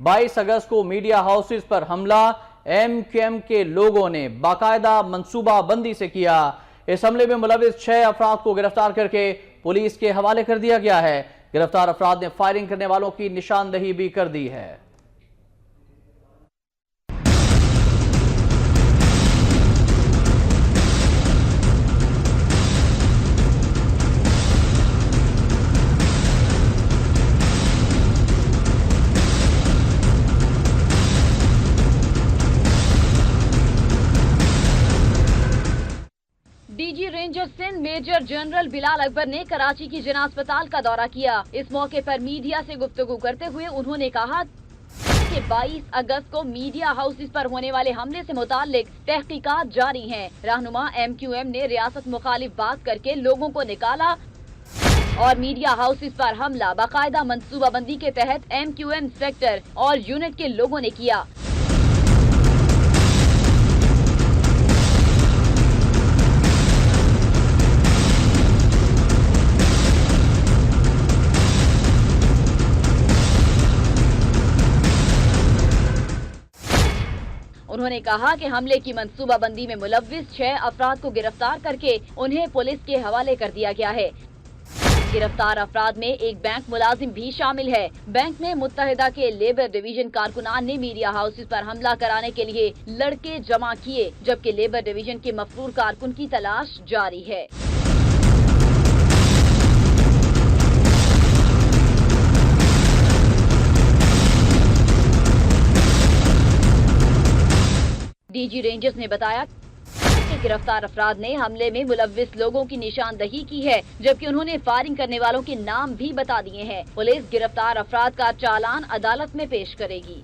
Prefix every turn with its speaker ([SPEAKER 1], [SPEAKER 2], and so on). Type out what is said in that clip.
[SPEAKER 1] 22 अगस्त को media houses पर हमला MQM के लोगों ने बाकायदा मंसूबाबंदी से किया। इस हमले में मुलविस 6 अफराद को गिरफ्तार करके पुलिस के हवाले कर दिया गया है। गिरफ्तार अफराद ने फायरिंग करने वालों की निशानदही भी कर दी है।
[SPEAKER 2] DG ranger Sindh major general Bilal Akbar ने कराची की जिना अस्पताल का दौरा किया। इस मौके पर मीडिया से गुफ्तगू करते हुए उन्होंने कहा कि 22 अगस्त को मीडिया हाउसेस पर होने वाले हमले से मुताल्लिक तहकीकात जारी हैं। रहनुमा MQM ने रियासत मुखालिफ बात करके लोगों को निकाला और मीडिया हाउसेस पर हमला बाकायदा मंसूबाबंदी के तहत MQM सेक्टर और यूनिट के लोगों ने किया। उन्होंने कहा कि हमले की मंसूबाबंदी में मुलविस 6 अफराद को गिरफ्तार करके उन्हें पुलिस के हवाले कर दिया गया है। गिरफ्तार अफराद में एक बैंक मुलाजिम भी शामिल है। बैंक में मुत्तहिदा के लेबर डिवीजन कारकुनान ने मीडिया हाउसेस पर हमला कराने के लिए लड़के जमा किए, जबकि लेबर डिवीजन के मफरूर कारकुन की तलाश जारी है। डीजी रेंजर्स ने बताया कि गिरफ्तार अफराद ने हमले में मुलविस लोगों की निशानदही की है, जबकि उन्होंने फायरिंग करने वालों के नाम भी बता दिए हैं। पुलिस गिरफ्तार अफराद का चालान अदालत में पेश करेगी।